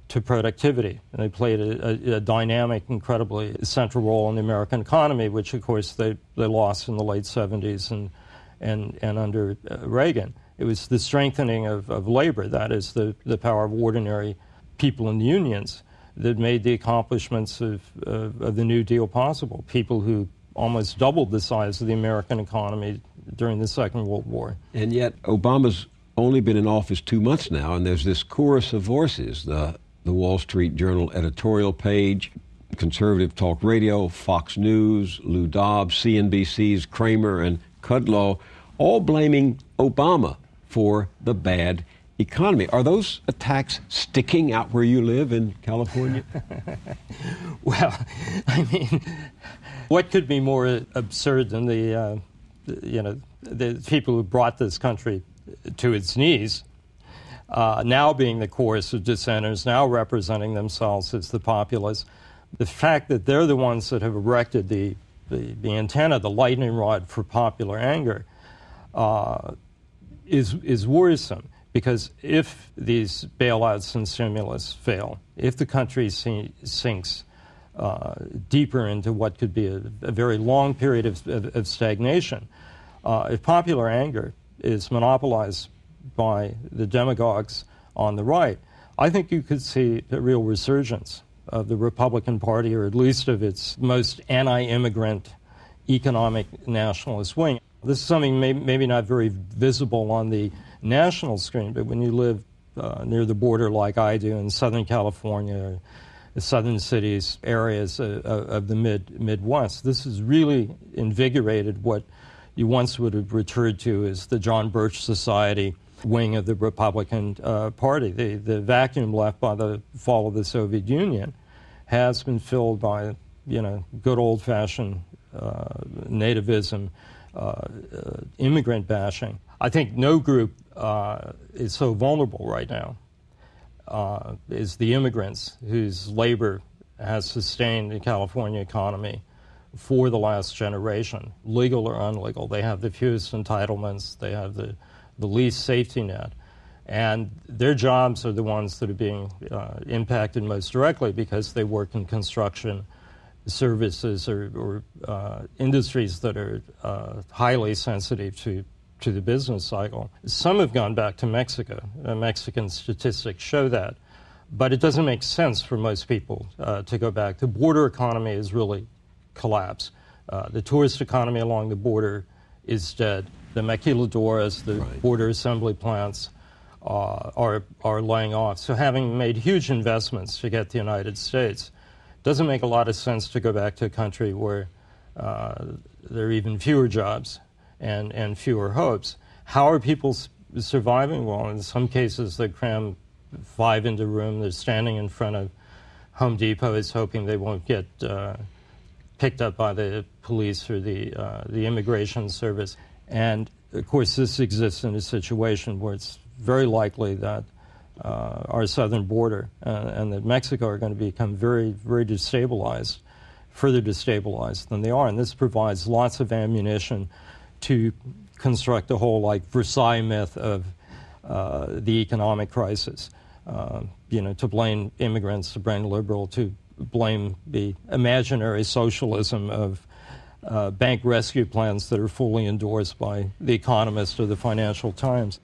to productivity. And they played a dynamic, incredibly central role in the American economy, which, of course, they lost in the late 70s and under Reagan. It was the strengthening of labor, that is, the power of ordinary people in the unions, that made the accomplishments of the New Deal possible. People who almost doubled the size of the American economy during the Second World War. And yet Obama's only been in office 2 months now, and there's this chorus of voices, the Wall Street Journal editorial page, conservative talk radio, Fox News, Lou Dobbs, CNBC's Kramer and Kudlow, all blaming Obama for the bad economy. Are those attacks sticking out where you live in California? Well, I mean, what could be more absurd than the people who brought this country to its knees, now being the chorus of dissenters, now representing themselves as the populace. The fact that they're the ones that have erected the antenna, the lightning rod for popular anger, is worrisome. Because if these bailouts and stimulus fail, if the country sinks deeper into what could be a very long period of stagnation, if popular anger is monopolized by the demagogues on the right, I think you could see a real resurgence of the Republican Party, or at least of its most anti-immigrant economic nationalist wing. This is something maybe not very visible on the national screen, but when you live near the border like I do in Southern California, or the southern cities, areas of the Midwest, this has really invigorated what you once would have referred to as the John Birch Society wing of the Republican Party. The vacuum left by the fall of the Soviet Union has been filled by, good old-fashioned nativism, immigrant bashing. I think no group is so vulnerable right now as the immigrants whose labor has sustained the California economy for the last generation, legal or unlegal. They have the fewest entitlements. They have the least safety net. And their jobs are the ones that are being impacted most directly because they work in construction, services, or industries that are highly sensitive to the business cycle. Some have gone back to Mexico. Mexican statistics show that. But it doesn't make sense for most people to go back. The border economy has really collapsed. The tourist economy along the border is dead. The maquiladoras, the border assembly plants, are laying off. So having made huge investments to get the United States, doesn't make a lot of sense to go back to a country where there are even fewer jobs and fewer hopes. How are people surviving? Well, in some cases, they cram 5 into a room. They're standing in front of Home Depots hoping they won't get picked up by the police or the immigration service. And, of course, this exists in a situation where it's very likely that our southern border and that Mexico are going to become very, very destabilized, further destabilized than they are. And this provides lots of ammunition to construct a whole, Versailles myth of the economic crisis. To blame immigrants, to blame liberal, to blame the imaginary socialism of bank rescue plans that are fully endorsed by The Economist or the Financial Times.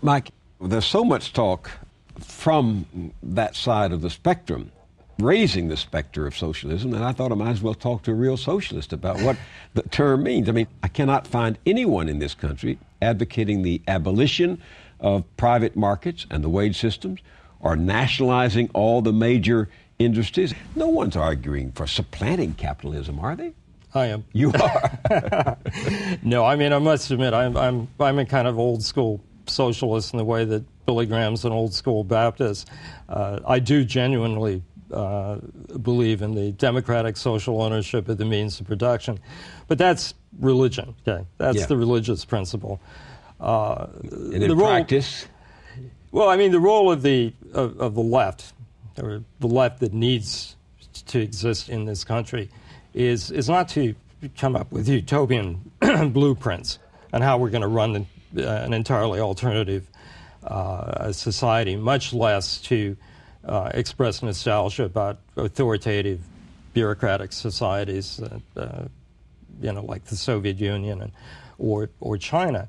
Mike, there's so much talk from that side of the spectrum, raising the specter of socialism, and I thought I might as well talk to a real socialist about what the term means. I mean, I cannot find anyone in this country advocating the abolition of private markets and the wage systems or nationalizing all the major industries. No one's arguing for supplanting capitalism, are they? I am. You are? No, I mean, I must admit, I'm a kind of old school socialist in the way that Billy Graham's an old school Baptist. I do genuinely believe in the democratic social ownership of the means of production, but that's religion. Okay, that's the religious principle. And in practice, well, I mean, the role of the left, or the left that needs to exist in this country, is not to come up with utopian blueprints on how we're going to run an entirely alternative society, much less to express nostalgia about authoritative bureaucratic societies, like the Soviet Union or China.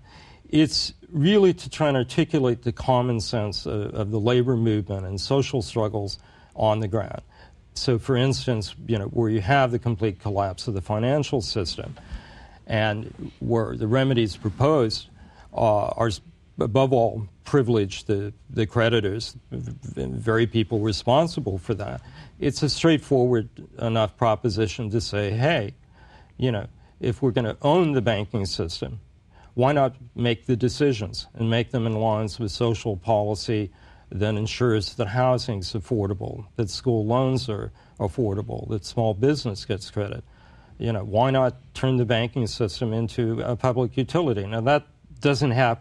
It's really to try and articulate the common sense of the labor movement and social struggles on the ground. So, for instance, where you have the complete collapse of the financial system, and where the remedies proposed are, above all, privilege the creditors, the very people responsible for that. It's a straightforward enough proposition to say, hey, if we're going to own the banking system, why not make the decisions and make them in lines with social policy that ensures that housing is affordable, that school loans are affordable, that small business gets credit? Why not turn the banking system into a public utility? Now, that doesn't have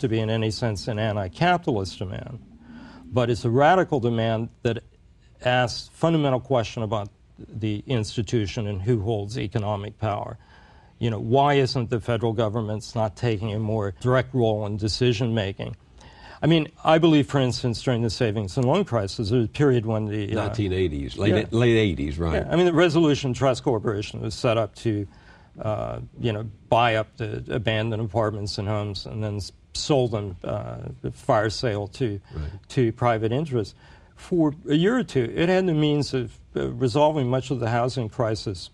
to be in any sense an anti-capitalist demand, but it's a radical demand that asks fundamental question about the institution and who holds economic power. Why isn't the federal government not taking a more direct role in decision-making? I mean, I believe, for instance, during the savings and loan crisis, there was a period when the 1980s, late 80s, right? Yeah, I mean, the Resolution Trust Corporation was set up to, buy up the abandoned apartments and homes and then sold them, fire sale to private interests. For a year or two, it had the means of resolving much of the housing crisis,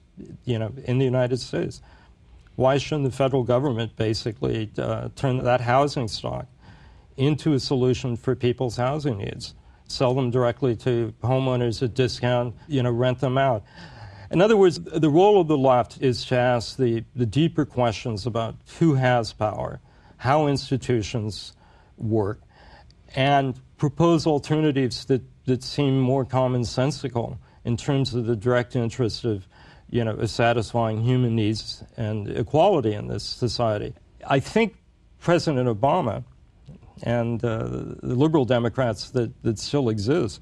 in the United States. Why shouldn't the federal government basically turn that housing stock into a solution for people's housing needs? Sell them directly to homeowners at discount, rent them out. In other words, the role of the left is to ask the deeper questions about who has power, how institutions work, and propose alternatives that seem more commonsensical in terms of the direct interest of satisfying human needs and equality in this society. I think President Obama and the liberal Democrats that still exist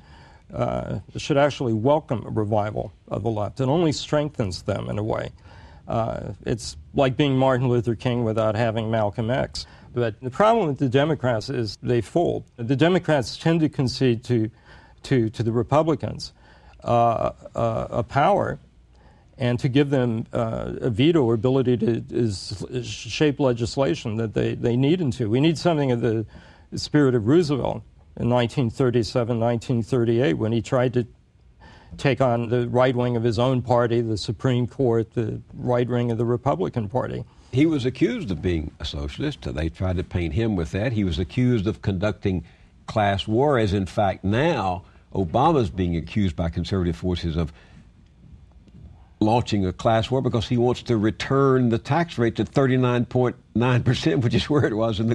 should actually welcome a revival of the left. It only strengthens them in a way. It's like being Martin Luther King without having Malcolm X. But the problem with the Democrats is they fold. The Democrats tend to concede to the Republicans a power and to give them a veto or ability to shape legislation that they need into. We need something of the spirit of Roosevelt in 1937, 1938, when he tried to take on the right wing of his own party, the Supreme Court, the right wing of the Republican Party. He was accused of being a socialist. They tried to paint him with that. He was accused of conducting class war, as in fact now Obama's being accused by conservative forces of launching a class war because he wants to return the tax rate to 39.9%, which is where it was in the